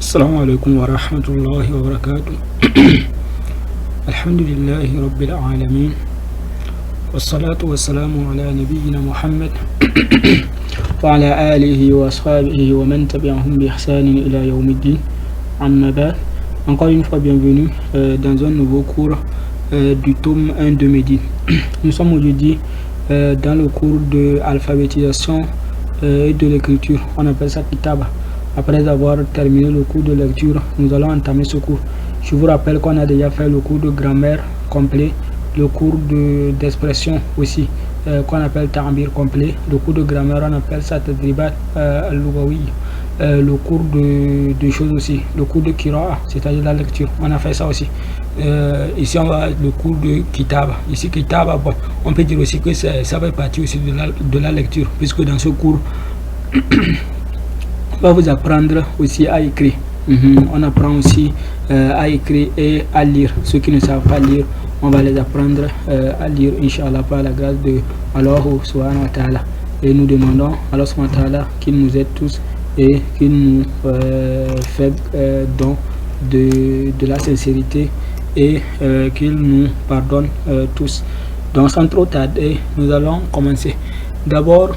Assalamu alaikum wa rahmatullahi wa barakatuh. Alhamdulillahi rabbil alamin. Wassalatu wassalamu ala nabiyyina Muhammad wa ala alihi wa ashabihi wa man tabi'ahum bi ihsanin ila yawmiddin. Amma ba'd. Encore une fois bienvenue dans un nouveau cours du tome 1 de Médine. Nous sommes aujourd'hui dans le cours de alphabétisation et de l'écriture. On appelle ça Kitaba. Après avoir terminé le cours de lecture, nous allons entamer ce cours. Je vous rappelle qu'on a déjà fait le cours de grammaire complet, le cours d'expression aussi, qu'on appelle ta'bir complet. Le cours de grammaire, on appelle ça tadribat al-lugawi. Le cours de choses aussi, le cours de Qira'a, c'est-à-dire la lecture. On a fait ça aussi. Ici, on va le cours de Kitaba. Ici, Kitaba, bon, on peut dire aussi que ça fait partie aussi de la lecture, puisque dans ce cours, on va vous apprendre aussi à écrire. On apprend aussi à écrire et à lire. Ceux qui ne savent pas lire, on va les apprendre à lire, Inch'Allah, par la grâce de Allah subhanahu wa ta'ala. Et nous demandons à Allah subhanahu wa ta'ala qu'il nous aide tous et qu'il nous fait don de la sincérité et qu'il nous pardonne tous. Donc sans trop tarder, nous allons commencer. D'abord,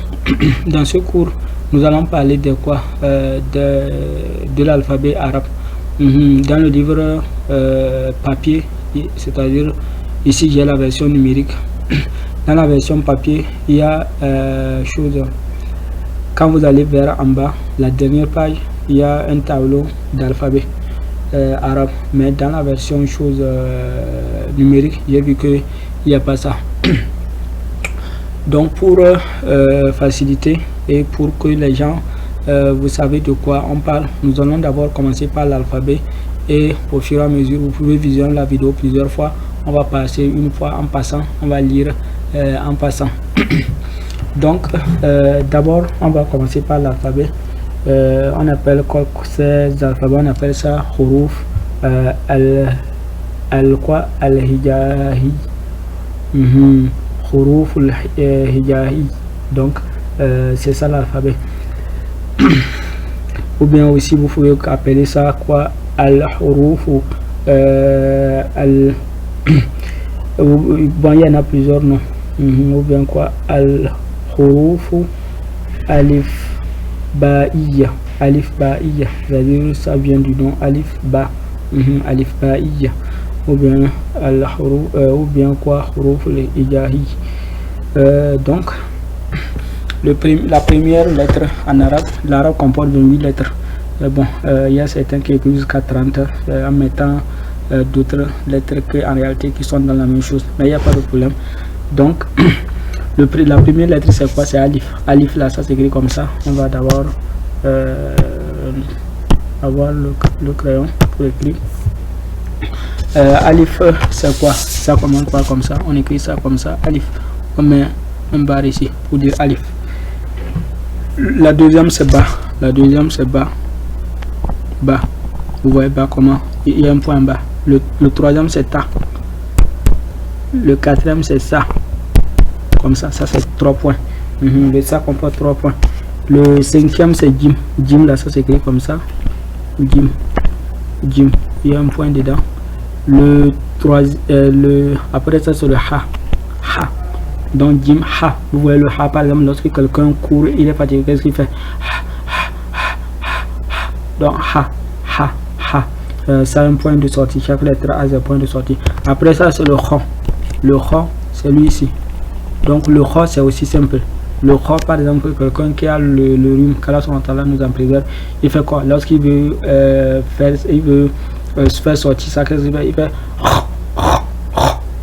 dans ce cours, nous allons parler de quoi? De l'alphabet arabe. Dans le livre papier, c'est-à-dire ici j'ai la version numérique. Dans la version papier, il y a chose. Quand vous allez vers en bas, la dernière page, il y a un tableau d'alphabet arabe. Mais dans la version chose numérique, j'ai vu qu'il n'y a pas ça. Donc pour faciliter et pour que les gens vous savez de quoi on parle, nous allons d'abord commencer par l'alphabet et au fur et à mesure vous pouvez visionner la vidéo plusieurs fois. On va passer une fois en passant, on va lire en passant. Donc d'abord on va commencer par l'alphabet. On appelle ces alphabets, on appelle ça huruf al-hijahi. Huruf al-hijahi. Donc c'est ça l'alphabet. Ou bien aussi vous pouvez appeler ça quoi? Al-huruf bon, il y en a plusieurs noms. Ou bien quoi? Al-huruf alif ba'iya. Alif ba'iya, c'est-à-dire ça vient du nom alif ba. Alif ba'iya. Ou bien al-huruf ou bien quoi? Huruf al-hijahi. Donc la première lettre en arabe, l'arabe comporte 28 lettres. Bon, il y a certains qui écrivent jusqu'à 30 en mettant d'autres lettres en réalité qui sont dans la même chose, mais il n'y a pas de problème. Donc la première lettre c'est quoi? C'est alif. Alif là, ça s'écrit comme ça. On va d'abord avoir le crayon pour écrire. Alif c'est quoi? Ça commence pas comme ça, on écrit ça comme ça. Alif, on met un barre ici pour dire alif. La deuxième c'est bas. La deuxième c'est bas. Bas. Vous voyez bas comment? Il y a un point bas. Le troisième c'est ta. Le quatrième c'est ça. Comme ça, ça c'est 3 points. Le ça comporte 3 points. Le cinquième c'est jim. Jim là ça s'écrit comme ça. Jim. Jim. Il y a un point dedans. Après ça c'est le ha. Ha. Donc jim ha. Vous voyez le ha par exemple lorsque quelqu'un court, il est fatigué, qu'est-ce qu'il fait? Donc ha. Ha. Ha. Ça a un point de sortie. Chaque lettre a un point de sortie. Après ça c'est le kha. Le kha c'est lui ici. Donc le kha c'est aussi simple. Le kha par exemple quelqu'un qui a le rhume, qu'Allah subhanahu wa ta'ala nous en préserve, il fait quoi? Lorsqu'il veut se faire sortir ça, qu'est-ce qu'il fait? Il fait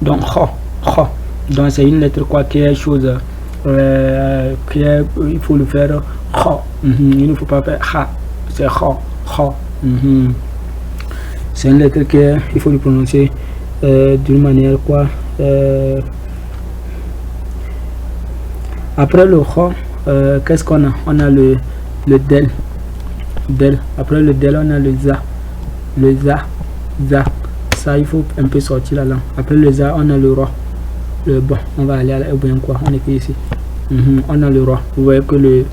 donc kha. Donc c'est une lettre quoi qui est chose il faut le faire kha. Il ne faut pas faire ha. C'est kha. C'est une lettre qu'il faut le prononcer d'une manière quoi. Après le kha, qu'est-ce qu'on a? On a le del. Après le del, on a le za. Le za. Ça, il faut un peu sortir la langue. Après le za, on a le ra. Bon, on va aller à la bien quoi. On écrit ici. On a le ra. Vous voyez que le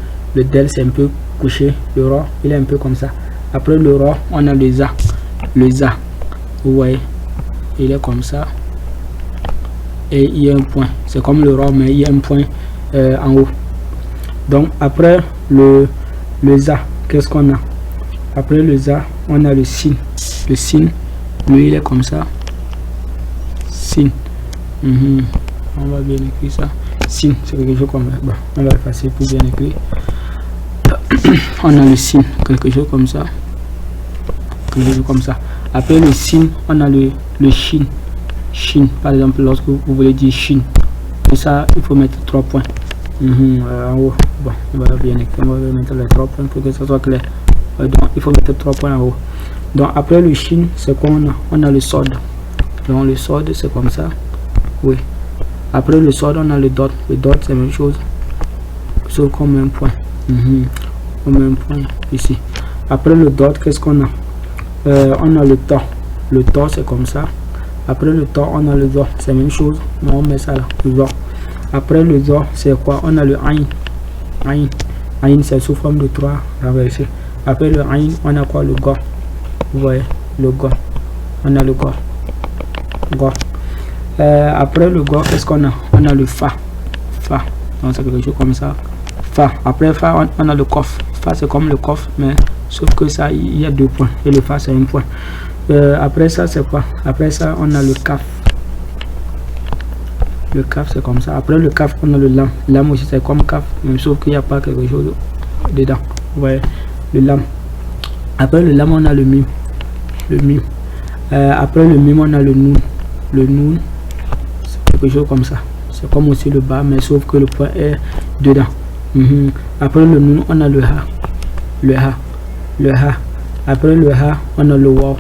del c'est un peu couché. Le ra, il est un peu comme ça. Après le Ra, on a le Za. Le Za, vous voyez, il est comme ça. Et il y a un point. C'est comme le Ra, mais il y a un point en haut. Donc après le Za, qu'est-ce qu'on a? Après le Za, on a le Sin. Le Sin, lui, il est comme ça. Sin. On va bien écrire ça. Sin, c'est quelque chose comme ça. Bon, on va effacer pour bien écrire. On a le Sin, quelque chose comme ça. Quelque chose comme ça. Après le Sin, on a le Shin. Shin, par exemple, lorsque vous voulez dire Shin. Et ça, il faut mettre 3 points. En haut. Bon, on va bien écrire. On va mettre les 3 points pour que ça soit clair. Donc, il faut mettre 3 points en haut. Donc, après le Shin, c'est quoi on a? On a le Sod. Donc, le Sod, c'est comme ça. Oui. Après le Sod, on a le Dot. Le Dot, c'est la même chose. Sauf qu'on met un point. On met un point ici. Après le Dot, qu'est-ce qu'on a? On a le To. Le To, c'est comme ça. Après le To, on a le Zo. C'est la même chose. Mais on met ça là. Le Zo. Après le Zo, c'est quoi? On a le Ain. Ain. Ain, c'est sous forme de 3 renversé. Après le Ain, on a quoi? Le Go. Vous voyez? Le Go. On a le Go. Go. Après le Go, qu'est-ce qu'on a? On a le Fa. Fa. Donc c'est quelque chose comme ça. Fa. Après Fa, on a le Kof. Fa, c'est comme le Kof, mais sauf que ça, il y a 2 points. Et le Fa, c'est 1 point. Après ça, c'est quoi? Après ça, on a le Kaf. Le Kaf, c'est comme ça. Après le Kaf, on a le Lam. Lam aussi, c'est comme Kaf, même sauf qu'il n'y a pas quelque chose dedans. Vous voyez? Le Lam. Après le Lam, on a le Mim. Le Mim. Après le Mim, on a le Noun. Le Noun, c'est quelque chose comme ça. C'est comme aussi le Ba, mais sauf que le point est dedans. Après le Noun, on a le Ha. Le Ha. Le Ha. Après le Ha, on a le Waw.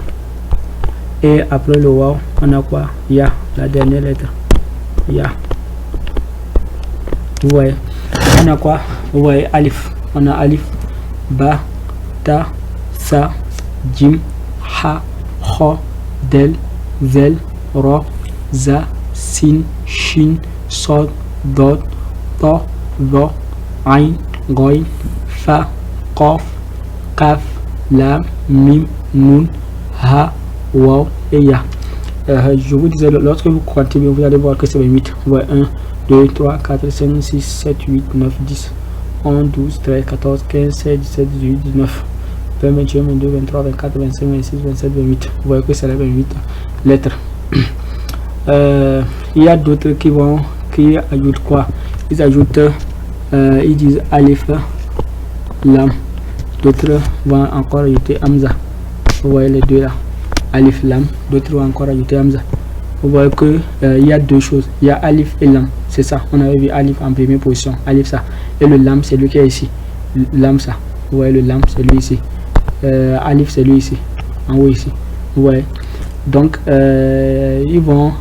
Et après le Waw, on a quoi? Ya, la dernière lettre. Ya. Vous voyez? On a quoi? Vous voyez? Alif. On a Alif, Ba, Ta, Sa, Jim, Ha, Kho, Del, Zel, Ra, Za, Sin, Shin, Sod, Dot, To, Zo, Ain, Goy, Fa, Kof, Kaf, Lam, Mim, Nun, Ha, Waw et Ya. Je vous disais, lorsque vous comptez bien, vous allez voir que c'est 8. Vous voyez 1, 2, 3, 4, 5, 6, 7, 8, 9, 10, 11, 12, 13, 14, 15, 16, 17, 18, 19, 20, 21, 22, 23, 24, 25, 26, 27, 28. Vous voyez que c'est les 28 lettres. Il y a d'autres qui ajoutent quoi? Ils ajoutent, ils disent Alif, Lam. D'autres vont encore ajouter Hamza. Vous voyez les deux là. Alif, Lam. D'autres vont encore ajouter Hamza. Vous voyez que il y a 2 choses. Il y a Alif et Lam. C'est ça. On avait vu Alif en première position. Alif ça. Et le Lam, c'est lui qui est ici. Lam ça. Vous voyez le Lam, c'est lui ici. Alif, c'est lui ici. En haut ici. Vous voyez. Donc, ils vont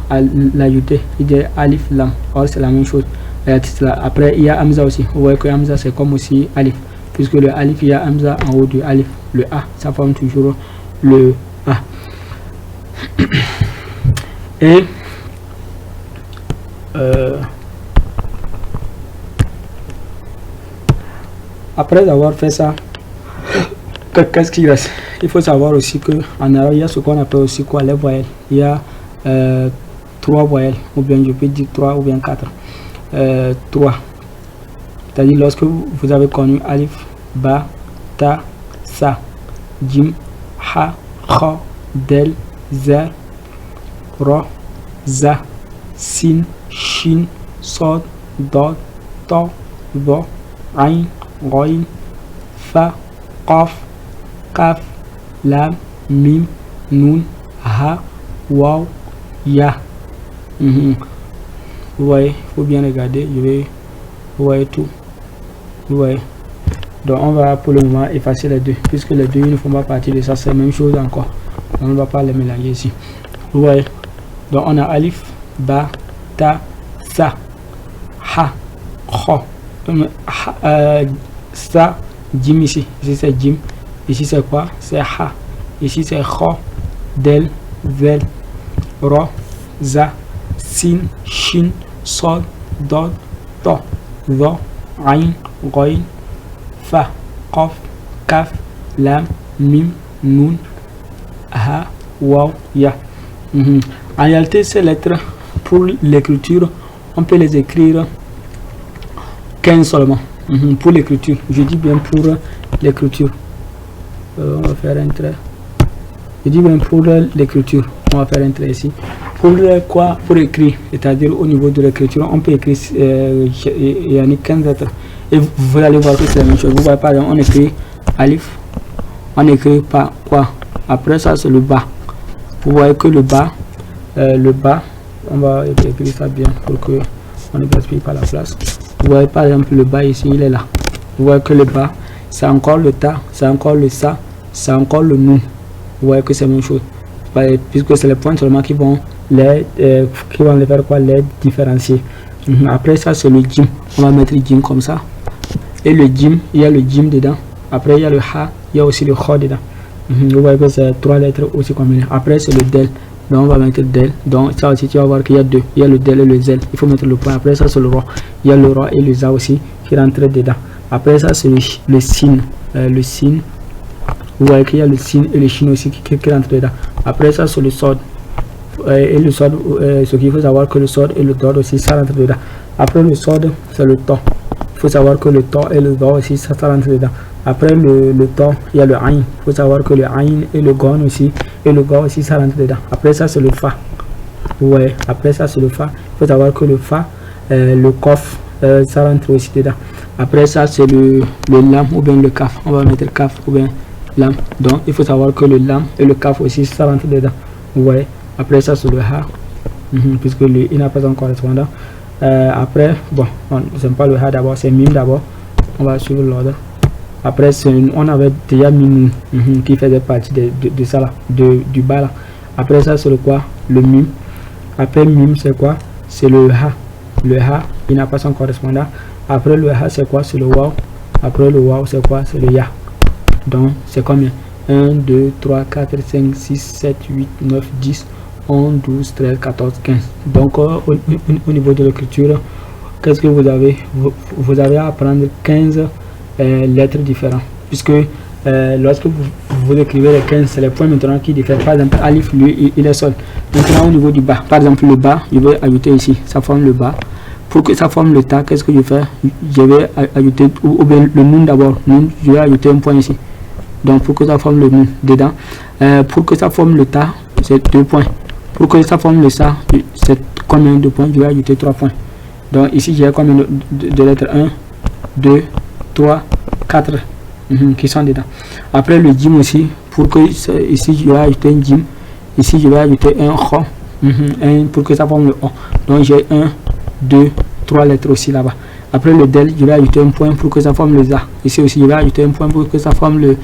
l'ajouter. Il dit Alif, Lam. Or, c'est la même chose. Après, il y a Hamza aussi. Vous voyez que Hamza, c'est comme aussi Alif. Puisque le Alif, il y a Hamza en haut du Alif. Le A, ça forme toujours le A. Et après avoir fait ça, qu'est-ce qui reste? Il faut savoir aussi que en arabe, il y a ce qu'on appelle aussi quoi, les voyelles. Il y a 3 voyelles, ou bien je peux dire 3 ou bien 4. 3. C'est-à-dire lorsque vous avez connu Alif, Ba, Ta, Sa, Jim, Ha, Kho, Del, Zel, Ra, Za, Sin, Shin, Sod, Dot, To, Zo, Ain, Goy, Fa, Kof, Kaf, Lam, Mim, Nun, Ha, Waw, Ya. Vous voyez, il faut bien regarder. Vous voyez tout. Vous voyez. Donc on va pour le moment effacer les 2, puisque les 2 ne font pas partie de ça. C'est la même chose encore. On ne va pas les mélanger ici. Vous voyez. Donc on a Alif, Ba, Ta, Sa, Ha, Kho, Sa, Jim ici. Ici c'est Jim. Ici c'est quoi? C'est Ha. Ici c'est Kho, Del, Zel, Ra, Za, Sin, Shin, Sod, Dot, To, Zo, Ain, Goy, Fa, Kof, Kaf, Lam, Mim, nun, ha, waw, ya. En réalité, ces lettres, pour l'écriture, on peut les écrire 15 seulement. Pour l'écriture, je dis bien pour l'écriture. On va faire un trait. Je dis bien pour l'écriture. On va faire un trait ici. Pour quoi? Pour écrire, c'est-à-dire au niveau de l'écriture, on peut écrire, il y en a 15 lettres. Et vous allez voir que c'est la même chose. Vous voyez par exemple, on écrit alif, on écrit pas quoi. Après ça, c'est le bas. Vous voyez que le bas, on va écrire ça bien pour que on ne gaspille pas la place. Vous voyez par exemple le bas ici, il est là. Vous voyez que le bas, c'est encore le ta, c'est encore le ça, c'est encore le nous. Vous voyez que c'est la même chose. Puisque c'est les points seulement qui vont les faire quoi, les différencier. Après ça, c'est le jim. On va mettre le jim comme ça. Et le jim, il y a le jim dedans. Après, il y a le ha, il y a aussi le kho dedans. Vous voyez que c'est 3 lettres aussi combinées. Après, c'est le del. Donc, on va mettre del. Donc, ça aussi, tu vas voir qu'il y a 2. Il y a le del et le zel. Il faut mettre le point. Après, ça, c'est le roi. Il y a le roi et le za aussi qui rentrent dedans. Après, ça, c'est le sin. Le sin. Vous voyez qu'il y a le sin et le shin aussi qui rentrent dedans. Après, ça, c'est le sod. Et le sod, ce qu'il faut savoir que le sod et le dod aussi, ça rentre dedans. Après, le sod, c'est le to. Il faut savoir que le to et le do aussi, ça rentre dedans. Après le to, il y a le aïn. Il faut savoir que le aïn et le gon aussi, et le go aussi, ça rentre dedans. Après ça, c'est le fa. Ouais, après ça, c'est le fa. Il faut savoir que le fa, le kof, ça rentre aussi dedans. Après ça, c'est le lam ou bien le kaf. On va mettre kaf ou bien lam. Donc, il faut savoir que le lam et le kaf aussi, ça rentre dedans. Ouais. Après ça, c'est le ha, puisque il n'a pas encore correspondant. Après, bon, on n'aime pas le ha d'abord, c'est mim d'abord. On va suivre l'ordre. Après, on avait déjà mim qui faisait partie de ça là, du bas là. Après ça, c'est le quoi? Le mim. Après mim, c'est quoi? C'est le ha. Le ha, il n'a pas son correspondant. Après le ha, c'est quoi? C'est le waw. Après le waw, c'est quoi? C'est le ya. Donc, c'est combien? 1, 2, 3, 4, 5, 6, 7, 8, 9, 10, 11, 12, 13, 14, 15. Donc, au niveau de l'écriture, qu'est-ce que vous avez? Vous avez à apprendre 15 lettres différentes. Puisque lorsque vous écrivez les 15, c'est les points maintenant qui diffèrent. Par exemple, alif, lui, il est seul. Maintenant, au niveau du bas, par exemple, le bas, je vais ajouter ici, ça forme le bas. Pour que ça forme le ta, qu'est-ce que je fais? Je vais ajouter, ou bien le nun d'abord. Je vais ajouter un point ici. Donc, pour que ça forme le nun dedans, pour que ça forme le ta, c'est 2 points. Pour que ça forme le ça, c'est combien de points? Je vais ajouter 3 points. Donc, ici, j'ai combien de lettres? 1, 2, 3, 4 qui sont dedans. Après, le jim aussi, pour que ici, je vais ajouter un jim. Ici, je vais ajouter un kho, pour que ça forme le o. Donc, j'ai 1, 2, 3 lettres aussi là-bas. Après le del, je vais ajouter un point pour que ça forme le za. Ici aussi, je vais ajouter un point pour que ça forme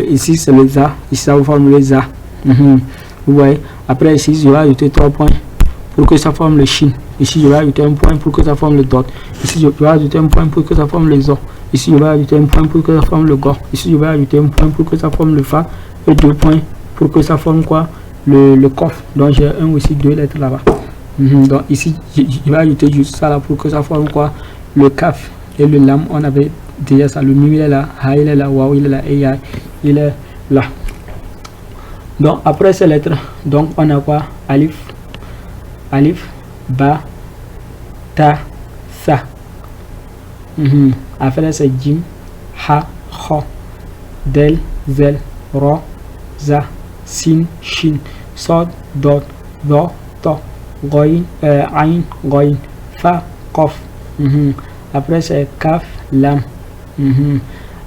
ici c'est le za. Ici, ça va former le za. Vous voyez. Après ici, je vais ajouter 3 points pour que ça forme le shin. Ici, je vais ajouter un point pour que ça forme le dot. Ici, je vais ajouter un point pour que ça forme le zo. Ici, je vais ajouter un point pour que ça forme le go. Ici, je vais ajouter un point pour que ça forme le fa. Et 2 points pour que ça forme quoi? Le kof. Donc, j'ai un aussi 2 lettres là-bas. Donc, ici, je vais ajouter juste ça là pour que ça forme quoi? Le kaf et le lam. On avait déjà ça. Le mim, il est là. Ha, il est là. Waouh, il est là. Et ya, il est là. Donc, après ces lettres, donc, on a quoi? Alif, alif, ba, ta, sa. Après, c'est jim, ha, kho, del, zel, ro, za, sin, shin, sod, dot, do, to, goyin, ain, goyin, fa, kof. Après, c'est kaf, lam.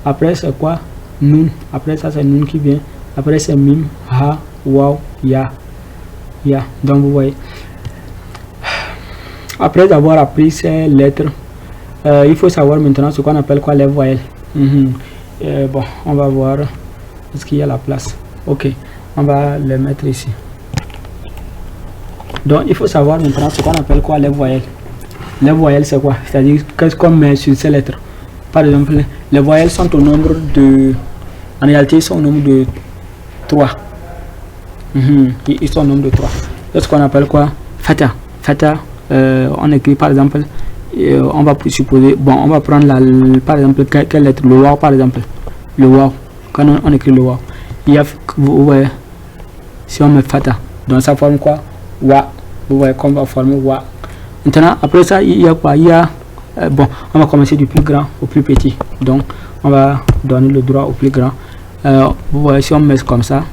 Après, c'est quoi? Nun. Après, ça, c'est nun qui vient. Après, c'est mim, ha, waw, ya. Ya. Donc, vous voyez. Après avoir appris ces lettres, il faut savoir maintenant ce qu'on appelle quoi les voyelles. Bon, on va voir. Est-ce qu'il y a la place? Ok, on va les mettre ici. Donc, il faut savoir maintenant ce qu'on appelle quoi les voyelles. Les voyelles, c'est quoi? C'est-à-dire qu'est-ce qu'on met sur ces lettres. Par exemple, les voyelles sont au nombre de... En réalité, ils sont au nombre de 3. Ils sont au nombre de 3. C'est ce qu'on appelle quoi? Fata. Fata, on écrit par exemple, on va supposer, bon, on va prendre par exemple, quelle lettre? Le waw par exemple. Le waw. Quand on écrit le waw. il y a, vous voyez, si on met fata, donc ça forme quoi? Wa. Vous voyez qu'on va former wa. Maintenant, après ça, il y a quoi? Il y a, bon, on va commencer du plus grand au plus petit. Donc, on va donner le droit au plus grand. Vous voyez, si on met comme ça,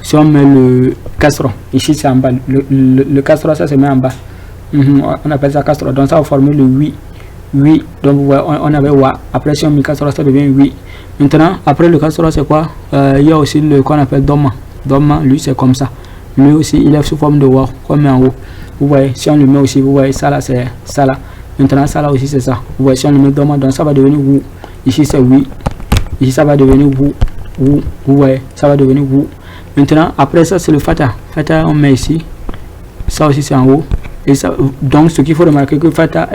si on met le castron, ici c'est en bas, le castron ça se met en bas. On appelle ça castron, donc ça va former le 8. 8, donc vous voyez, on avait wa. Après, si on met castron, ça devient 8. Maintenant, après le castron, c'est quoi? Il y a aussi le qu'on appelle doma. Doma, lui, c'est comme ça. Lui aussi, il est sous forme de wa, comme en haut. Vous voyez, si on le met aussi, vous voyez, ça là, c'est ça là. Maintenant, ça là aussi, c'est ça. Vous voyez, si on le met doma, donc ça va devenir wu. Ici, c'est oui. Ici, ça va devenir wu. Wu. Vous voyez, ça va devenir wu. Maintenant, après ça, c'est le fata. Fata, on met ici. Ça aussi, c'est en haut. Et ça, donc, ce qu'il faut remarquer, que fata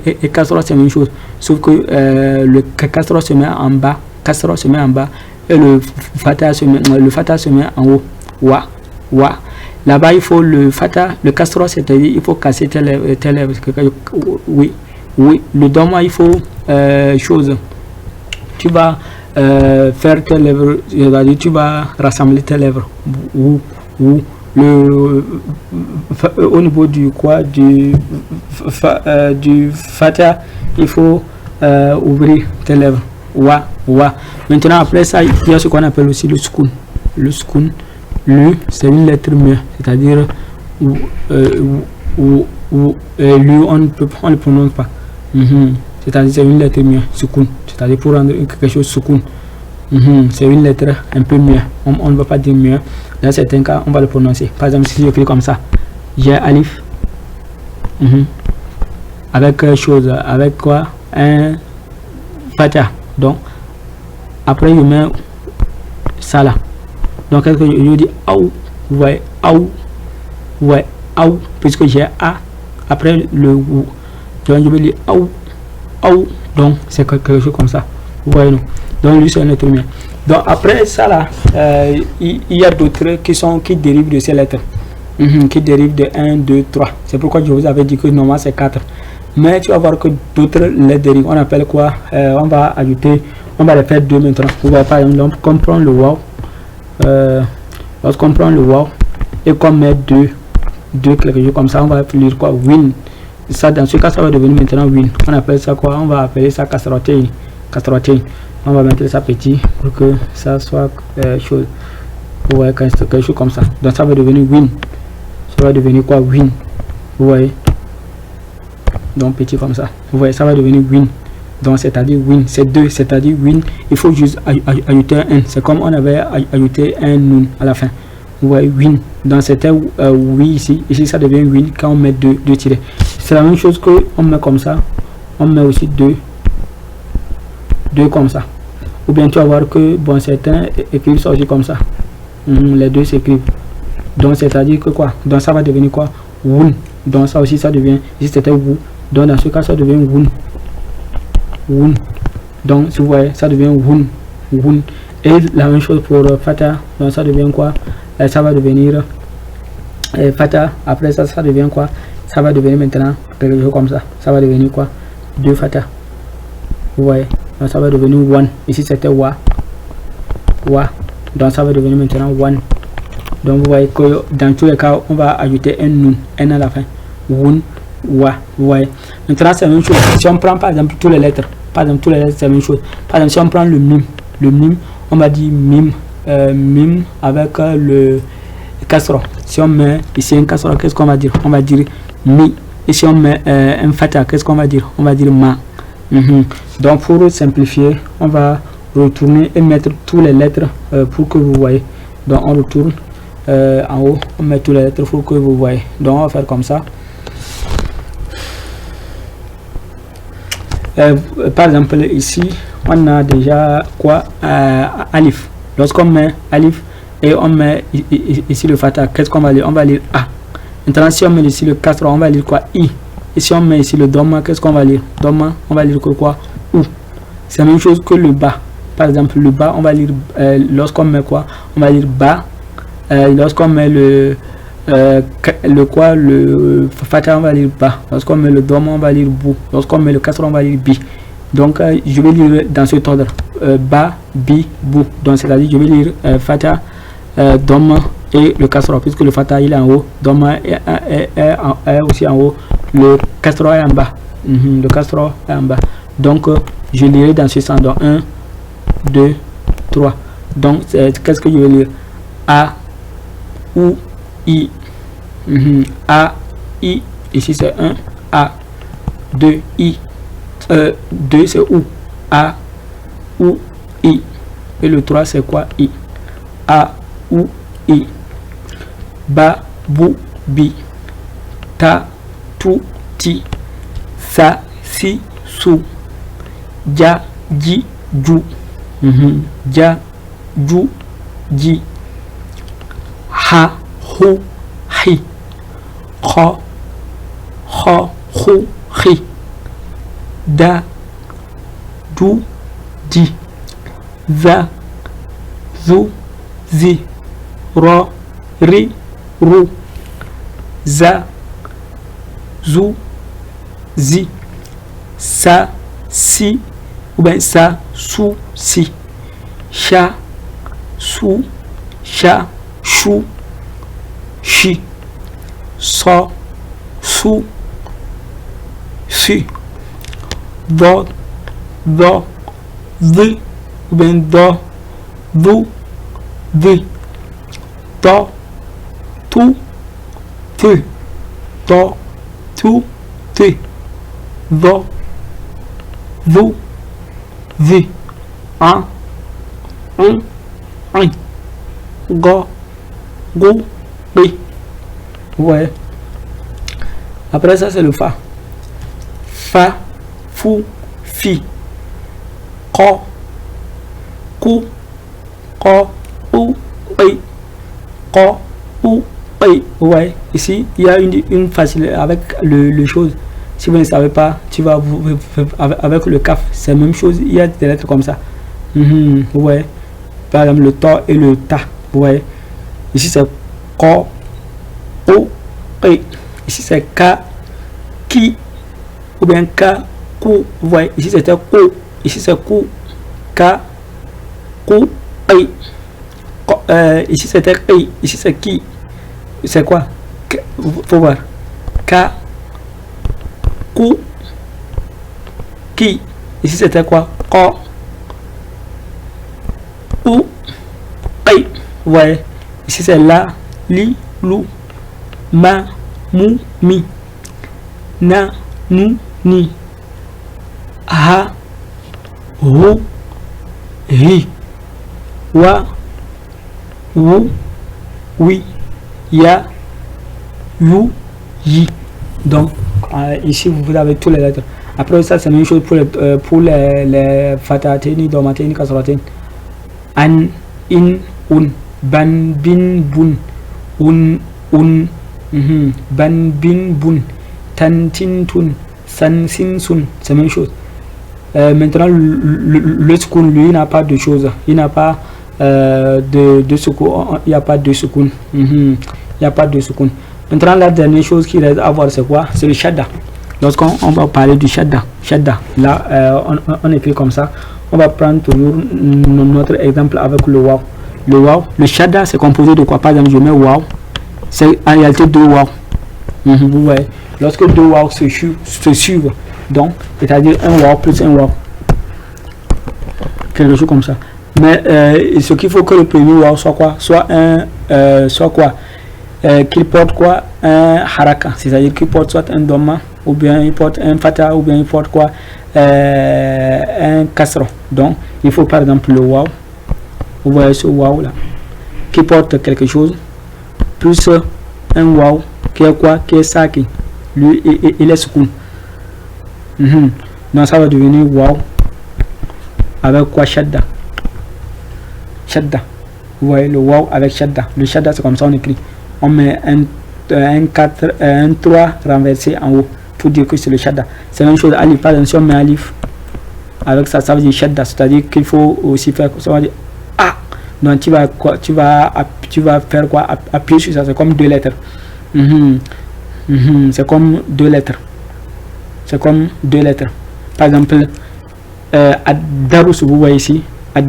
et casserole, c'est la même chose. Sauf que le casserole se met en bas. Casserole se met en bas. Et le fata se met en haut. Wa. Wa. Là-bas, il faut le fata, le casserole, c'est-à-dire il faut casser tes lèvres. Oui. Oui. Le doma, il faut chose. Tu vas faire tes lèvres, c'est-à-dire tu vas rassembler tes lèvres. Ou au niveau du quoi, du fata, il faut ouvrir tes lèvres. Wa. Wa. Maintenant, après ça, il y a ce qu'on appelle aussi le sukun. Le sukun. Lui, c'est une lettre mieux, c'est-à-dire lui, on ne prononce pas. C'est-à-dire c'est une lettre mieux, sukun. C'est-à-dire pour rendre quelque chose sukun. C'est une lettre un peu mieux. On ne va pas dire mieux. Dans certains cas, on va le prononcer. Par exemple, si j'écris comme ça, j'ai alif. Avec chose, avec quoi? Un fata. Donc, après, je mets ça là. Donc, qu'est-ce que je dis? Aou. Vous voyez, aou. Vous voyez, aou. Puisque j'ai A après le ou. Donc, je vais dire aou. Aou. Donc, c'est quelque chose comme ça. Vous voyez, non? Donc, lui, c'est un être humain. Donc, après ça, là, il y a d'autres qui dérivent de ces lettres. Qui dérivent de 1, 2, 3. C'est pourquoi je vous avais dit que normalement, c'est 4. Mais tu vas voir que d'autres les dérivent. On appelle quoi? On va ajouter, on va les faire 2 maintenant. Vous voyez, par exemple, comprendre le wow. Lorsqu'on prend le wow et qu'on met deux quelque chose comme ça, on va lire quoi? Win. Ça, dans ce cas, ça va devenir maintenant win. On appelle ça quoi? On va appeler ça casserotin. On va mettre ça petit pour que ça soit chose. Vous voyez, quelque chose comme ça. Donc ça va devenir win. Ça va devenir quoi? Win. Vous voyez? Donc petit comme ça. Vous voyez, ça va devenir win. Donc c'est-à-dire win, c'est 2, c'est-à-dire win, il faut juste ajouter un n. C'est comme on avait ajouté un nun à la fin. Vous voyez, win. Donc c'était oui ici. Ici ça devient win quand on met deux tirets. C'est la même chose que on met comme ça. On met aussi deux comme ça. Ou bien tu vas voir que bon, certains écrivent ça aussi comme ça. Les deux s'écrivent. Donc c'est-à-dire que quoi? Donc ça va devenir quoi? Wun. Donc ça aussi ça devient, ici c'était wou. Donc dans ce cas ça devient wun. Wun. Donc si vous voyez ça devient wun. Wun. Et la même chose pour fata. Donc ça devient quoi? Ça va devenir fata. Après ça devient quoi? Ça va devenir maintenant quelque chose comme ça. Ça va devenir quoi? 2 fata. Vous voyez? Donc ça va devenir one. Ici c'était wa. Donc ça va devenir maintenant one. Donc vous voyez que dans tous les cas on va ajouter un nun, n à la fin. Wun, wa. Vous voyez? Maintenant c'est la même chose. Si on prend par exemple toutes les lettres, c'est la même chose. Par exemple si on prend le mime, on va dire mime, mime avec le casserole. Si on met ici un casserole, qu'est-ce qu'on va dire? On va dire mi. Et si on met un fata, qu'est-ce qu'on va dire? On va dire ma. Donc pour simplifier, on va retourner et mettre toutes les lettres pour que vous voyez. Donc on retourne en haut, on met toutes les lettres pour que vous voyez. Donc on va faire comme ça. Par exemple ici on a déjà quoi? Alif. Lorsqu'on met alif et on met ici le fata, qu'est-ce qu'on va lire? On va lire A. Maintenant si on met ici le casserole, on va lire quoi? I. Et si on met ici le doma, qu'est-ce qu'on va lire? Doma, on va lire quoi? Ou. C'est la même chose que le bas. Par exemple le bas, on va lire lorsqu'on met quoi? On va lire bas. Lorsqu'on met le quoi, le fata, on va lire bas. Lorsqu'on met le doma, on va lire bou. Lorsqu'on met le casserole, on va lire bi. Donc je vais lire dans cet ordre. ba, bi, bou. Donc c'est-à-dire je vais lire Fata, Dom et le Kasra, puisque le Fata il est en haut, Dom est aussi en haut, le Kasra est en bas. Le Kasra est en bas. Donc je lirai dans ce sens. Donc 1, 2, 3. Donc qu'est-ce que je vais lire? A, ou, I. A, I. Ici c'est 1, A. 2, I. 2 c'est ou. A, ou, I. Et le 3 c'est quoi? I. A, ou, I. Ba, bou, bi. Ta, tu, ti. Sa, si, su. Ja, ji, ju. Ja, ju, ji. Ha, hu, hi. Kho, kho, hu, hi. Da, du, di. Za, zu, zi. Ro, ri, ru. Za, zu, zi. Sa, si, ou bien sa, su, si. Sha, su, sha, shu, shi. So, su, si. Do, do, zi, ou bien do, du, di. Do, tu, ti. Do, tu, ti. Do, du, di. Un, go, gu, bi. Ouais. Après ça c'est le fa. Fa, fu, fi. Ko, ku, ko, u, bi. Ko, u, bi. Ouais. Ici il y a une facilité avec le chose. Si vous ne savez pas, tu vas avec le kaf, c'est la même chose. Il y a des lettres comme ça. Ouais. Par exemple le to et le ta. Ouais. Ici c'est ko, o, et ici c'est ka, ki, ou bien ka, ku. Ouais. Ici c'était ko, ici c'est ku, ka, ku, et ici c'était et, ici c'est ki. C'est quoi? Faut voir. Ka, ku, ki. Ici c'était quoi? Ko, ou, et. Ouais. Ici c'est la, li, lu. Ma, mu, mi. Na, nu, ni. Ha, hu, hi. Wa, wu, oui. Ya, yu, yi. Donc ici vous avez tous les lettres. Après ça c'est la même chose pour les fatateni, domateni, kasrateni. An, in, un. Ban, bin, bun. Un, ban, bin, bun. Tan, tin, tun. San, sin, sun. C'est la même chose. Maintenant le secoun lui n'a pas de choses. Il n'a pas de secoun. Il n'y a pas de secoun. Il n'y a pas de secoun. Maintenant la dernière chose qu'il reste à voir c'est quoi? C'est le shadda. Lorsqu'on va parler du shadda, là on écrit comme ça. On va prendre toujours notre exemple avec le waw. Le waw, le shadda c'est composé de quoi? Par exemple je mets waw, c'est en réalité deux waw. Vous voyez, lorsque deux waw se suivent, donc c'est-à-dire un waw plus un waw, quelque chose comme ça. Mais ce qu'il faut que le premier waw soit quoi? Soit quoi? Qu'il porte quoi? Un haraka, c'est-à-dire qu'il porte soit un doma, ou bien il porte un fata, ou bien il porte quoi? Un kasra. Donc il faut par exemple le waw, vous voyez ce waw là, qui porte quelque chose, plus un waw qui est quoi? Qui est saki, lui il est sukun. Donc ça va devenir waw avec quoi? Shadda. Shadda. Vous voyez le waw avec shadda. Le shadda c'est comme ça on écrit. On met un 3 renversé en haut pour dire que c'est le shadda. C'est la même chose alif. Par exemple si on met alif avec ça, ça veut dire shadda, c'est-à-dire qu'il faut aussi faire ça va dire ah. Donc tu vas faire quoi? Appuyer sur ça, c'est comme deux lettres. C'est comme deux lettres. C'est comme deux lettres. Par exemple ad-darusu, vous voyez ici, ad.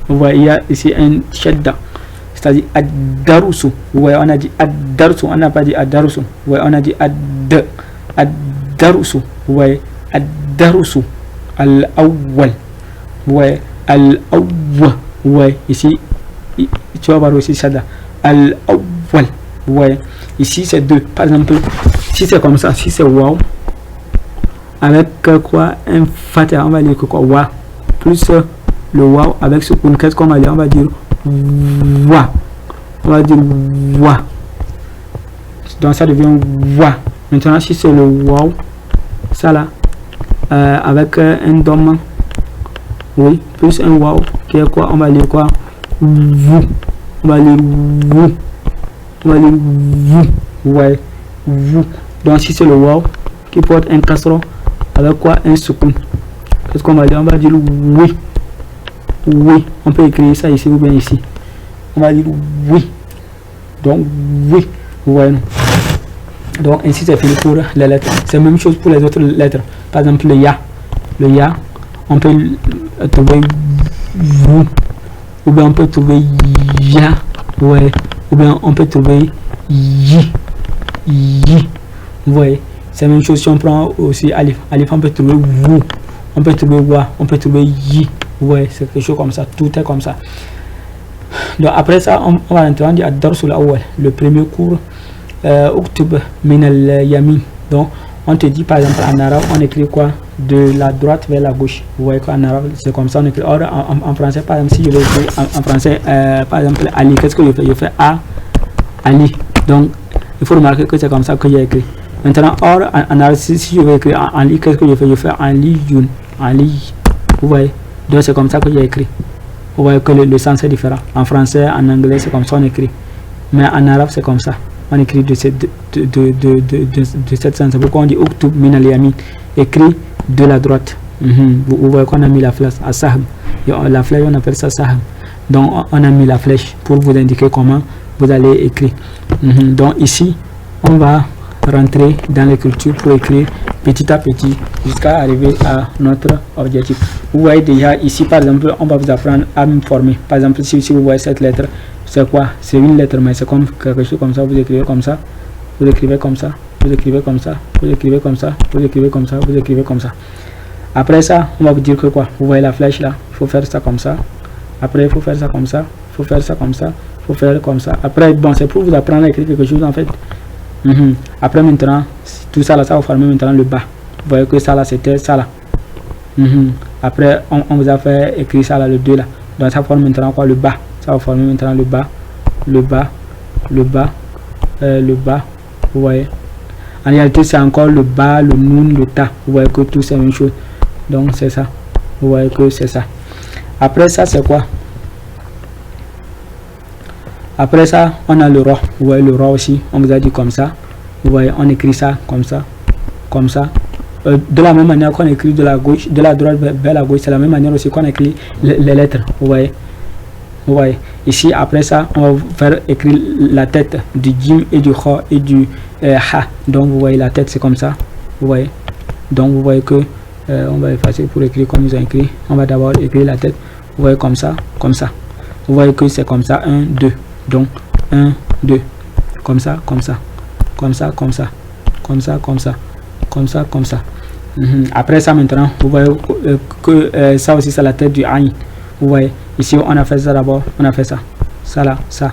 Vous voyez, il y a ici un shadda, c'est-à-dire ad-darusu. Vous voyez, on a dit ad-darusu, on n'a pas dit ad-darusu. Vous voyez, on a dit ad-darusu. Vous voyez, ad-darusu, al-awwal. Vous voyez, al-awwal. Vous voyez, ici, tu vas voir aussi shadda, al-awwal. Vous voyez, ici c'est 2. Par exemple, si c'est comme ça, si c'est waw, avec quoi, un fatha, on va dire quoi, wa, plus le waw avec ce qu'on, qu'est-ce qu'on va dire? On va dire wa. On va dire wa. Donc ça devient wa. Maintenant, si c'est le waw, ça là, avec un dom, oui, plus un waw, qui est quoi? On va dire quoi? Vous. On va dire vous. On va dire vous. Vous voyez, vous. Donc si c'est le waw qui porte un castron, avec quoi? Un sukun. Qu'est-ce qu'on va dire? On va dire oui. Oui. On peut écrire ça ici ou bien ici. On va dire oui. Donc oui. Vous voyez. Donc ainsi c'est fini pour les lettres. C'est la même chose pour les autres lettres. Par exemple le ya. Le ya, on peut trouver vous. Ou bien on peut trouver ya. Ouais. Ou bien on peut trouver yi. Yi. Vous voyez. C'est la même chose si on prend aussi alif. Alif, on peut trouver vous. On peut trouver wa. On peut trouver yi. Vous voyez, c'est quelque chose comme ça. Tout est comme ça. Donc après ça, on va entendre ad-darsu al-awwal, le premier cours. Uktub min al-yamin. Donc on te dit par exemple en arabe, on écrit quoi? De la droite vers la gauche. Vous voyez qu'en arabe c'est comme ça on écrit. Or en français, par exemple, si je vais écrire en français, par exemple Ali, qu'est-ce que je fais? Je fais A, Ali. Donc il faut remarquer que c'est comme ça que j'ai écrit. Maintenant, or en arabe, si je vais écrire Ali, qu'est-ce que je fais? Je fais Ali Yun, Ali. Vous voyez? Donc c'est comme ça que j'ai écrit. Vous voyez que le sens est différent. En français, en anglais, c'est comme ça on écrit. Mais en arabe, c'est comme ça. On écrit de cette sens. C'est pourquoi on dit Uktub min al-yamin. Écrit de la droite. Vous voyez qu'on a mis la flèche à Sahm. La flèche, on appelle ça Sahm. Donc on a mis la flèche pour vous indiquer comment vous allez écrire. Donc ici, on va rentrer dans l'écriture pour écrire petit à petit jusqu'à arriver à notre objectif. Vous voyez déjà ici, par exemple, on va vous apprendre à me former. Par exemple, si vous voyez cette lettre, c'est quoi? C'est une lettre, mais c'est comme quelque chose comme ça. Vous écrivez comme ça, vous écrivez comme ça, vous écrivez comme ça, vous écrivez comme ça, vous écrivez comme ça, vous écrivez comme ça. Après ça, on va vous dire que quoi? Vous voyez la flèche là, il faut faire ça comme ça. Après, il faut faire ça comme ça, il faut faire ça comme ça, il faut faire comme ça. Après, bon, c'est pour vous apprendre à écrire quelque chose en fait. Après maintenant, tout ça là, ça va former maintenant le bas. Vous voyez que ça là, c'était ça là. Après, on vous a fait écrire ça là, le 2 là. Donc ça forme maintenant quoi? Le bas. Ça va former maintenant le bas, le bas, le bas, le bas. Vous voyez. En réalité, c'est encore le bas, le noun, le ta. Vous voyez que tout c'est la même chose. Donc c'est ça. Vous voyez que c'est ça. Après ça, c'est quoi? Après ça, on a le roi. Vous voyez le roi aussi. On vous a dit comme ça. Vous voyez, on écrit ça comme ça, comme ça. De la même manière qu'on écrit de la gauche, de la droite vers la gauche, c'est la même manière aussi qu'on écrit les lettres. Vous voyez. Vous voyez. Ici, après ça, on va faire écrire la tête du jim et du kha et du ha. Donc vous voyez la tête, c'est comme ça. Vous voyez. Donc vous voyez que on va effacer pour écrire comme ils ont écrit. On va d'abord écrire la tête. Vous voyez comme ça, comme ça. Vous voyez que c'est comme ça, 1, 2. Donc 1, 2. Comme ça, comme ça. Comme ça, comme ça. Comme ça, comme ça. Comme ça, comme ça. Après ça maintenant, vous voyez que ça aussi c'est la tête du aïn. Vous voyez, ici on a fait ça d'abord, on a fait ça. Ça là, ça.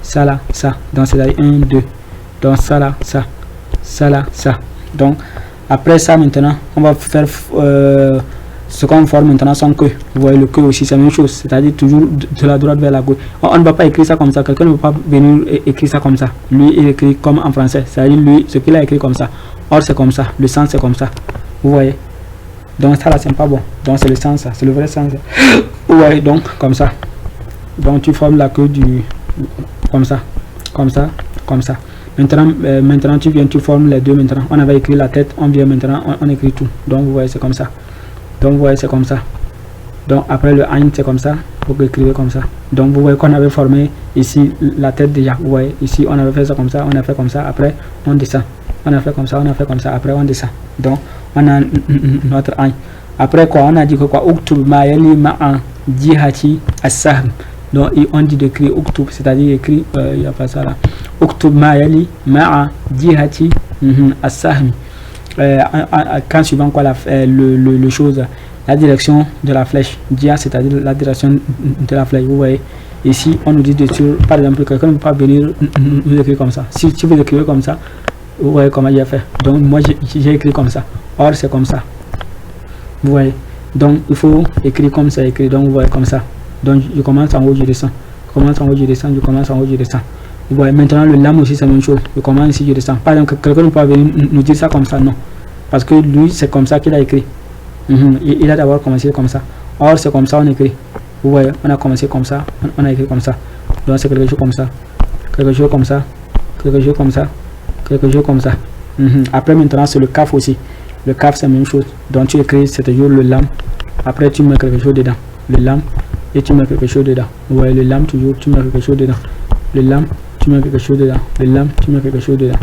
Ça là, ça. Donc c'est 1, 2. Donc ça là, ça. Ça là, ça. Donc après ça maintenant, on va faire ce qu'on forme maintenant sans que. Vous voyez le que aussi, c'est la même chose. C'est-à-dire toujours de la droite vers la gauche. On ne va pas écrire ça comme ça. Quelqu'un ne va pas venir écrire ça comme ça. Lui, il écrit comme en français. C'est-à-dire lui, ce qu'il a écrit comme ça. Or c'est comme ça. Le sens c'est comme ça. Vous voyez. Donc ça là c'est pas bon. Donc c'est le sens ça. C'est le vrai sens. Vous voyez donc comme ça. Donc tu formes la queue du comme ça. Comme ça. Comme ça. Maintenant tu viens, tu formes les deux maintenant. On avait écrit la tête. On vient maintenant, on écrit tout. Donc vous voyez c'est comme ça. Donc vous voyez c'est comme ça. Donc après le aïn c'est comme ça. Vous écrivez comme ça. Donc vous voyez qu'on avait formé ici la tête déjà. Vous voyez ici on avait fait ça comme ça. On a fait comme ça. Après on descend. On a fait comme ça. On a fait comme ça. Après on descend. Donc on a notre aïn. Après quoi, on a dit que quoi, uktub ma yali ma'a jihati as-sahm. Donc on dit d'écrire uktub, c'est-à-dire écrire, il n'y a pas ça là. Uktub ma yali ma'a jihati as-sahm. Quand suivant quoi le chose, la direction de la flèche, dia, c'est-à-dire la direction de la flèche. Vous voyez ici, on nous dit de sur, par exemple, quelqu'un ne peut pas venir nous écrire comme ça. Si tu veux écrire comme ça, vous voyez comment j'ai fait. Donc moi j'ai écrit comme ça. Or c'est comme ça. Vous voyez. Donc il faut écrire comme ça, écrire. Donc vous voyez comme ça. Donc je commence en haut, je descends. Je commence en haut, je descends. Je commence en haut, je descends. Vous voyez. Maintenant le lam aussi c'est la même chose. Je commence ici, je descends. Par exemple, quelqu'un ne peut pas venir nous dire ça comme ça, non. Parce que lui c'est comme ça qu'il a écrit. Il a d'abord commencé comme ça. Or c'est comme ça on écrit. Vous voyez, on a commencé comme ça, on a écrit comme ça. Donc c'est quelque chose comme ça. Quelque chose comme ça. Quelque chose comme ça. Quelque chose comme ça. Après maintenant c'est le kaf aussi. Le kaf c'est la même chose. Donc tu écris, c'est toujours le lam. Après tu mets quelque chose dedans. Le lam et tu mets quelque chose dedans. Vous voyez le lam toujours, tu mets quelque chose dedans. Le lam, tu mets quelque chose dedans. Le lam, tu mets quelque chose dedans.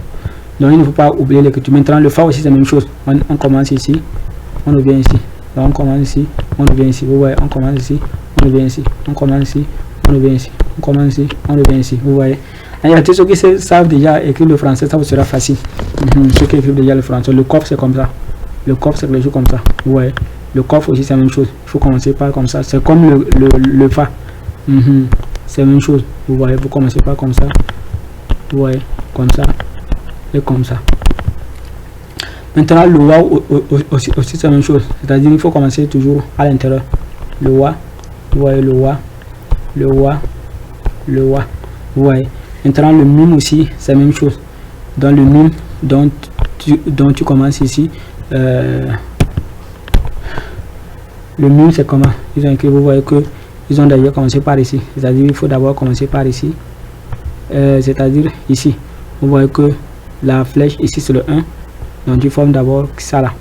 Donc il ne faut pas oublier l'écriture. Maintenant le fa aussi c'est la même chose. On commence ici, on revient ici. Donc on commence ici, on revient ici. Vous voyez, on commence ici, on revient ici. On commence ici, on revient ici. On commence ici, on revient ici. Vous voyez. Il y a tous ceux qui savent déjà écrire le français, ça vous sera facile. Ceux qui écrivent déjà le français, le coffre c'est comme ça. Le coffre c'est quelque chose comme ça. Vous voyez. Le coffre aussi c'est la même chose. Il faut commencer par comme ça. C'est comme le fa. C'est la même chose. Vous voyez, vous commencez par comme ça. Vous voyez, comme ça et comme ça. Maintenant le wa aussi c'est la même chose. C'est-à-dire il faut commencer toujours à l'intérieur. Le wa. Vous voyez le wa. Le wa. Le wa. Vous voyez. Maintenant le mime aussi c'est la même chose. Dans le mime dont tu commences ici, le mime c'est comment ils ont écrit. Vous voyez que ils ont d'ailleurs commencé par ici, c'est-à-dire il faut d'abord commencer par ici, c'est-à-dire ici. Vous voyez que la flèche ici c'est le 1, donc tu formes d'abord ça là.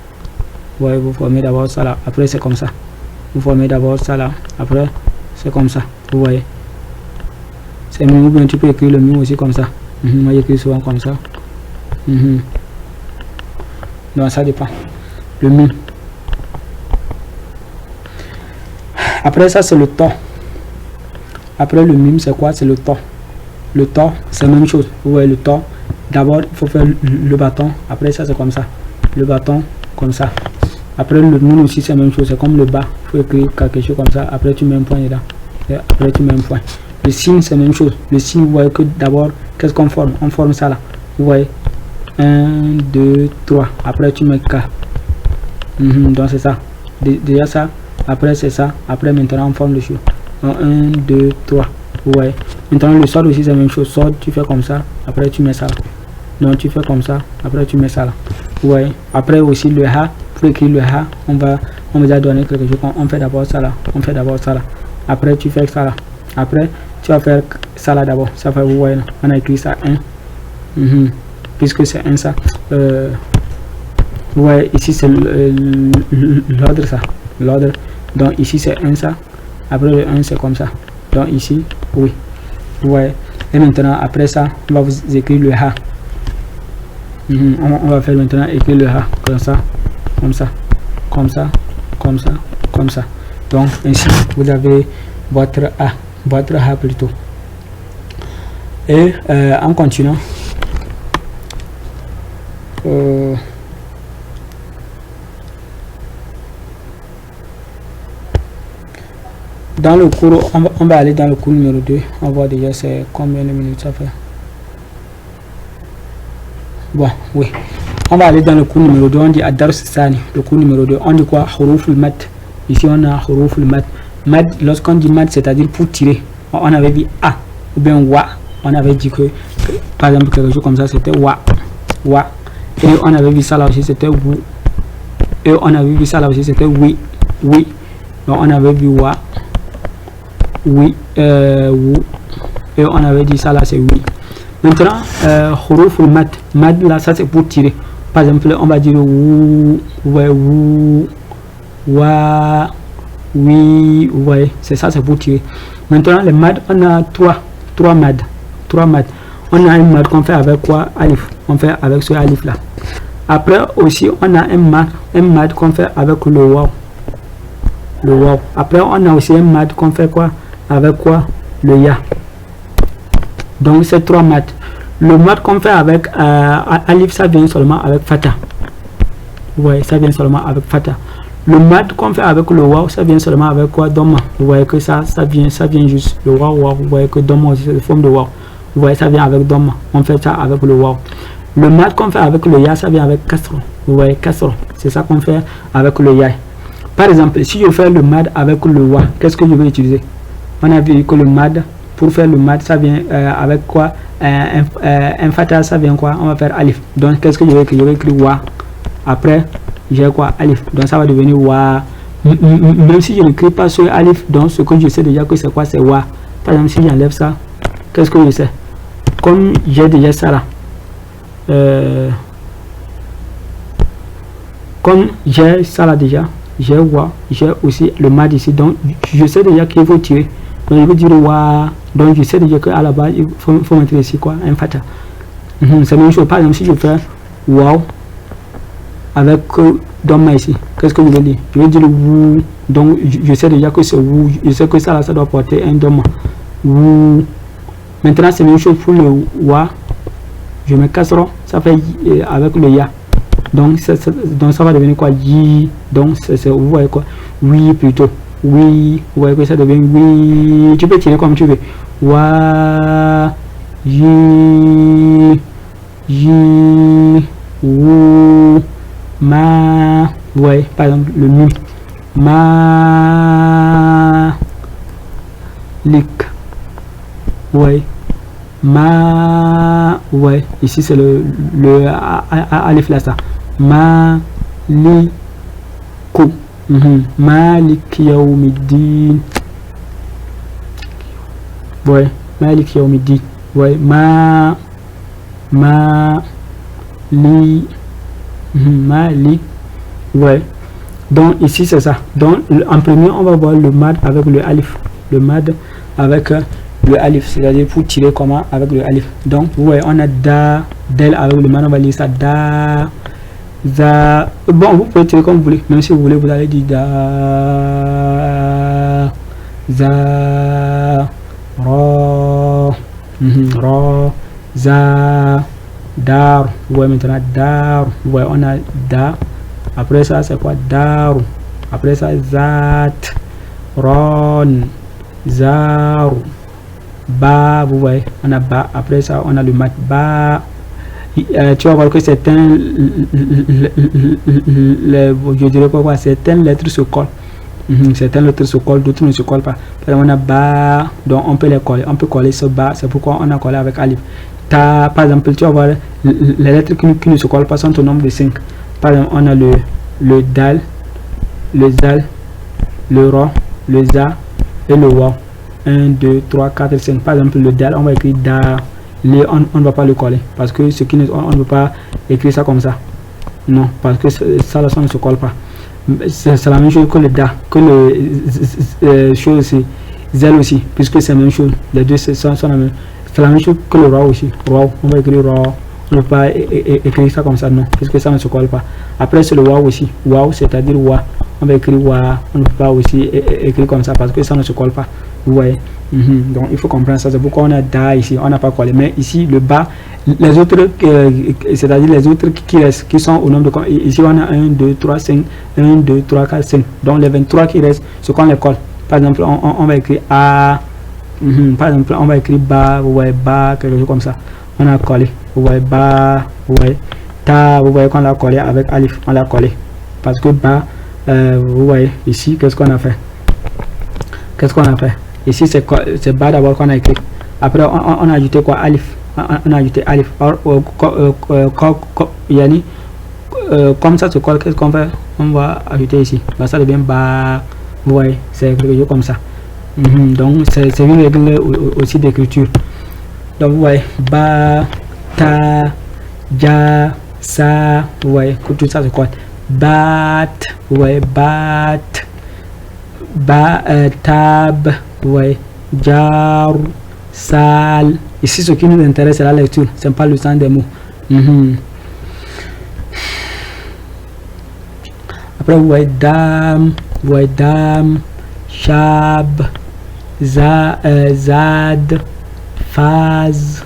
Vous voyez, vous formez d'abord ça là, après c'est comme ça. Vous formez d'abord ça là, après c'est comme ça. Vous voyez, c'est mieux. Ou bien tu peux écrire le mime aussi comme ça. Moi j'écris souvent comme ça. Donc ça dépend. Le mime. Après ça c'est le to. Après le mime c'est quoi? C'est le to. Le to c'est la même chose. Vous voyez le to. D'abord il faut faire le bâton. Après ça c'est comme ça. Le bâton comme ça. Après le mime aussi c'est la même chose. C'est comme le bas. Il faut écrire quelque chose comme ça. Après tu mets un point dedans. Et après tu mets un point. Le signe c'est la même chose. Le signe vous voyez que d'abord qu'est-ce qu'on forme? On forme ça là. Vous voyez 1, 2, 3. Après tu mets K. Donc c'est ça. Déjà ça. Après c'est ça. Après maintenant on forme le chou. 1, 2, 3. Vous voyez. Maintenant le sol aussi c'est la même chose. Sol tu fais comme ça. Après tu mets ça là. Donc tu fais comme ça. Après tu mets ça là. Vous voyez. Après aussi le ha. Pour écrire le ha. On va déjà donner quelque chose. On fait d'abord ça là. On fait d'abord ça là. Après tu fais ça là. Après tu vas faire ça là d'abord. Ça fait, vous voyez là. On a écrit ça 1. Puisque c'est 1 ça. Vous voyez ici c'est l'ordre ça. L'ordre. Donc ici c'est 1 ça. Après le 1 c'est comme ça. Donc ici oui. Vous voyez. Et maintenant après ça on va vous écrire le ha. On va faire maintenant écrire le ha comme ça. Comme ça. Comme ça. Comme ça. Comme ça. Donc ainsi vous avez votre a. Votre ha plutôt. Et en continuant. Dans le cours, on va aller dans le cours numéro 2. On va voir déjà c'est combien de minutes ça fait. Bon, oui. On va aller dans le cours numéro 2. On dit Adars Sani. Le cours numéro 2. On dit quoi? Huruful mat. Ici on a Huruful mat. Mat, lorsqu'on dit mat, c'est-à-dire pour tirer. On avait dit A ou bien Wa. On avait dit que par exemple, quelque chose comme ça, c'était Wa. Wa. Et on avait vu ça là aussi, c'était Wu. Et on avait vu ça là aussi, c'était Oui. Oui. Donc on avait vu Wa. Oui, Wu. Et on avait dit ça là, c'est oui. Maintenant, huruful mad. Mad là, ça c'est pour tirer. Par exemple, on va dire Wu, ouais, Wu, Wa, Oui, ouais. C'est ça, c'est pour tirer. Maintenant, les mad, on a trois mad. On a un mad qu'on fait avec quoi? Alif. On fait avec ce alif là. Après aussi, on a un mad qu'on fait avec le waw. le waw. Après, on a aussi un mad qu'on fait quoi? Avec quoi? Le ya. Donc, c'est 3 mad. Le mad qu'on fait avec alif, ça vient seulement avec fata. Vous voyez, ça vient seulement avec fata. Le mad qu'on fait avec le waw, ça vient seulement avec quoi? Doma. Vous voyez que ça vient juste. Le waw, vous voyez que doma, c'est la forme de waw. Vous voyez, ça vient avec doma. On fait ça avec le waw. Le mad qu'on fait avec le ya, ça vient avec kasro. Vous voyez, kasro. C'est ça qu'on fait avec le ya. Par exemple, si je fais le mad avec le wa, qu'est-ce que je vais utiliser? On a vu que le mad, pour faire le mad, ça vient avec quoi? Un fata, ça vient quoi? On va faire alif. Donc, qu'est-ce que je vais écrire? Je vais écrire wa. Après, j'ai quoi? Alif. Donc, ça va devenir wa. Même si je n'écris pas sur alif, donc ce que je sais déjà que c'est quoi? C'est wa. Par exemple, si j'enlève ça, qu'est-ce que je sais? Comme j'ai déjà ça là. Comme j'ai ça là déjà, j'ai wa, j'ai aussi le mad ici, donc je sais déjà qu'il faut tirer. Donc je vais dire wa, donc je sais déjà qu'à la base il faut mettre ici quoi, un fata. C'est la même chose. Par exemple, si je fais wow avec doma ici, qu'est-ce que je vais dire? Je vais dire wou, donc je sais déjà que c'est wou, je sais que ça là ça doit porter un doma. Wou. Maintenant c'est la même chose pour le wa. Je me casserai, ça fait avec le ya. Donc ça va devenir quoi? Yi. Donc vous voyez quoi? Oui plutôt. Oui. Vous voyez que ça devient oui. Tu peux tirer comme tu veux. Wa. Yi. Yi. Wu. Ma. Vous voyez par exemple le mi. Ma. Lik. Vous voyez. Ma, ouais, ici c'est le alif là ça. Ma li ko. Malik yawmiddin. Ouais, Malik yawmiddin. Ouais, li Malik. Ouais. Donc ici c'est ça. Donc en premier on va voir le mad avec le alif. Le mad avec le alif, c'est-à-dire pour tirer comment avec le alif. Donc vous voyez on a da, del avec le mad, on va lire ça da, za. Bon, vous pouvez tirer comme vous voulez, même si vous voulez vous allez dire da, za, ro, ro, za, dar. Vous voyez maintenant dar. Vous voyez on a da. Après ça c'est quoi? Dar. Après ça zat, ron, zar. Ba, vous voyez, on a ba. Après ça, on a le mat ba. Tu vas voir que certaines, je dirais quoi, certaines lettres se collent. Certaines lettres se collent, d'autres ne se collent pas. Par exemple, on a ba, donc on peut les coller. On peut coller ce ba, c'est pourquoi on a collé avec alif. Ta, par exemple, tu vas voir les lettres qui ne se collent pas sont au nombre de 5. Par exemple, on a le dal, le zal, le ro, le za et le wa. 1, 2, 3, 4, 5. Par exemple, le dal, on va écrire da. On ne va pas le coller parce que ce qui on ne peut pas écrire ça comme ça. Non, parce que ça, là, ça ne se colle pas. C'est la même chose que le da, que le chose aussi, zel aussi, puisque c'est la même chose. Les deux sont la même. C'est la même chose que le roi aussi. Roi, on va écrire roi. On ne peut pas écrire ça comme ça, non, puisque ça ne se colle pas. Après, c'est le wa aussi. Wa, c'est-à-dire wa. On va écrire wa. On ne peut pas aussi écrire comme ça parce que ça ne se colle pas. Vous voyez. Donc il faut comprendre ça. C'est pourquoi on a da ici, on n'a pas collé. Mais ici, le bas, les autres, c'est-à-dire les autres qui sont au nombre de. Ici, on a 1, 2, 3, 5. 1, 2, 3, 4, 5. Donc les 23 qui restent, ce qu'on les colle. Par exemple, on va écrire a. Par exemple, on va écrire ba. Vous voyez, ba, quelque chose comme ça. On a collé. Vous voyez, ba. Vous voyez, ta. Vous voyez qu'on l'a collé avec alif. On l'a collé. Parce que ba, vous voyez, ici, qu'est-ce qu'on a fait? Qu'est-ce qu'on a fait? Ici, c'est bas d'abord qu'on a écrit. Après, on a ajouté quoi? Alif. On a ajouté alif. Yani, comme ça se colle, qu'est-ce qu'on fait? On va ajouter ici. Bah, ça devient bas. Vous voyez, c'est quelque chose comme ça. Donc, c'est une règle aussi d'écriture. Donc, vous voyez, bas, ta, ja, sa. Vous voyez, que tout ça se colle. Bat. Vous voyez, bat. Tab, ouais, jar, sal. Ici, ce qui nous intéresse, c'est la lecture, c'est pas le sens des mots. Après, vous voyez, dame, voyez, dam, shab, zad, faz,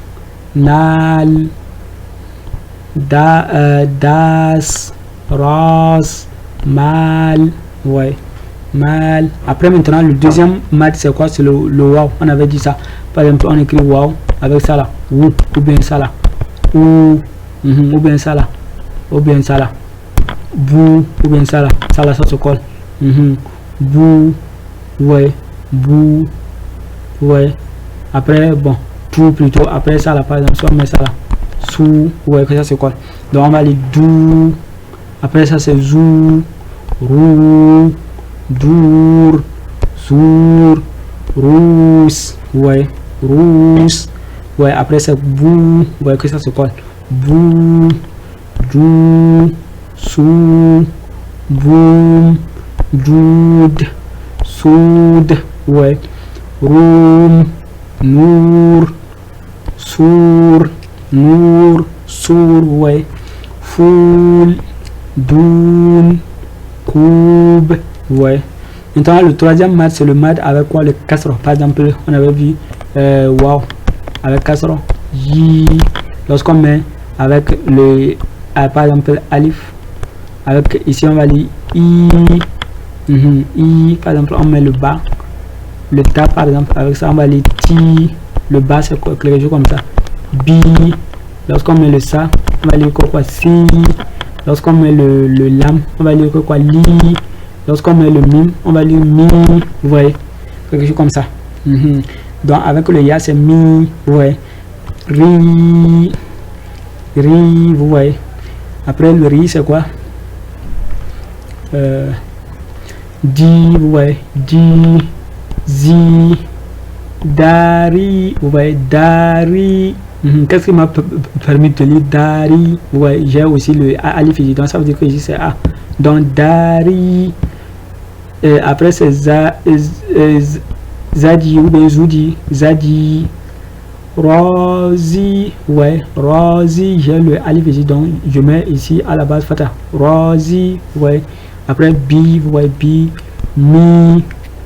nal, das, ras, mal, ouais, mal. Après maintenant le deuxième mat c'est quoi? C'est le waw. On avait dit ça. Par exemple on écrit waw avec ça là, ou bien ça là, ou bien ça là, ou bien ça là, bou ou bien ça là, ça se colle. Bou, ouais, bou, ouais. Après bon, tout plutôt. Après ça là par exemple, si on met ça là, sous, ouais, que ça se colle. Donc on va aller dou. Après ça c'est zou, rou, dour, zour, rous, ouais, rous, ouais. Après c'est bou, ouais, que ça se colle. Bou, dou, sou, boum, doud, soud, ouais. Roum, nour, sour, nour, sour, ouais. Foule, doun, koub, ouais. Maintenant le troisième mat c'est le mat avec quoi? Le kasra. Par exemple on avait vu waw avec kasra, yi. Lorsqu'on met avec le par exemple alif, avec ici on va lire i, i. Par exemple on met le bas, le ta par exemple, avec ça on va lire ti. Le bas c'est quelque chose comme ça, bi. Lorsqu'on met le sa on va lire quoi? Si. Lorsqu'on met le lam on va lire quoi? Li. Lorsqu'on met le mim on va lire mi. Vous voyez, quelque chose comme ça. Donc avec le ya c'est mi. Ouais. Ri, ri, vous voyez. Après le ri c'est quoi? Di, vous voyez, di, zi, dari, vous voyez, dari. Qu'est-ce qui m'a permis de lire dari? Vous voyez, j'ai aussi le alif ici, donc ça veut dire que ici c'est a. Donc dari. Après c'est zadi ou bien zoudi, zadi, rosi, ouais, rosi. J'ai le alif ici, donc je mets ici à la base fata, rosi, ouais. Après bi, vous voyez, bi, mi,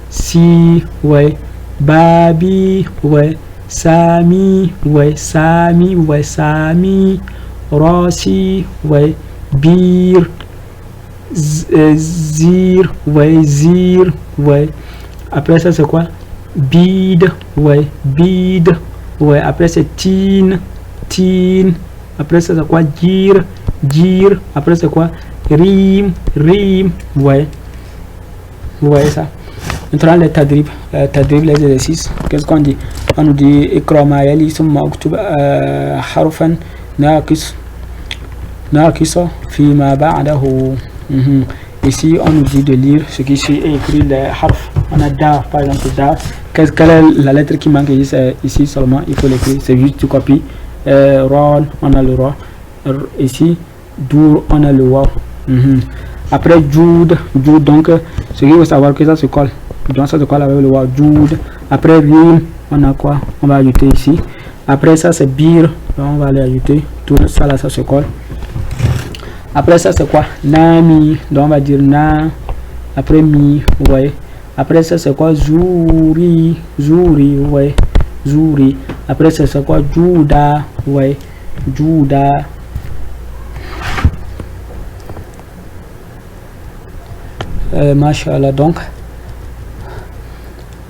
si, ouais, babi, ouais, sami, ouais, sami, ouais, sami, rosi, ouais, bir, zir, ouais, zir, ouais. Après ça c'est quoi? Bid, ouais, bid, ouais. Après c'est tin, tin. Après ça c'est quoi? Gir, gir. Après c'est quoi? Rim, rim, ouais. Vous voyez ça? Maintenant les tadrib, les exercices. Qu'est-ce qu'on dit? On nous dit ikra ma yali summa uktub harfan naqisa fi ma ba'dahu. Ici on nous dit de lire ce qui suit et écrit les harf. On a da, par exemple da. Quelle est la lettre qui manque ici seulement? Il faut l'écrire, c'est juste tu copies. Ron, on a le roi. Ici dur, on a le waw. Après Jude, donc ce qu'il faut savoir que ça se colle. Donc ça se colle avec le waw, Jude. Après rim, on a quoi? On va ajouter ici. Après ça c'est bir, on va aller ajouter. Tout ça là, ça se colle. Après ça c'est quoi? Nami, donc on va dire na. Après mi, vous voyez. Après ça c'est quoi? Zouri, zouri, vous voyez. Zouri. Après ça c'est quoi? Juda, vous voyez. Juda. Mashallah, donc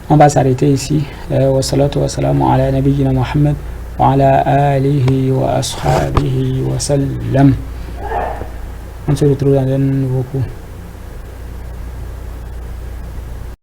on va s'arrêter ici. Wa salatu wa salamu ala nabiyyina Muhammad wa ala alihi wa ashabihi wa sallam. On se retrouve dans un nouveau cours.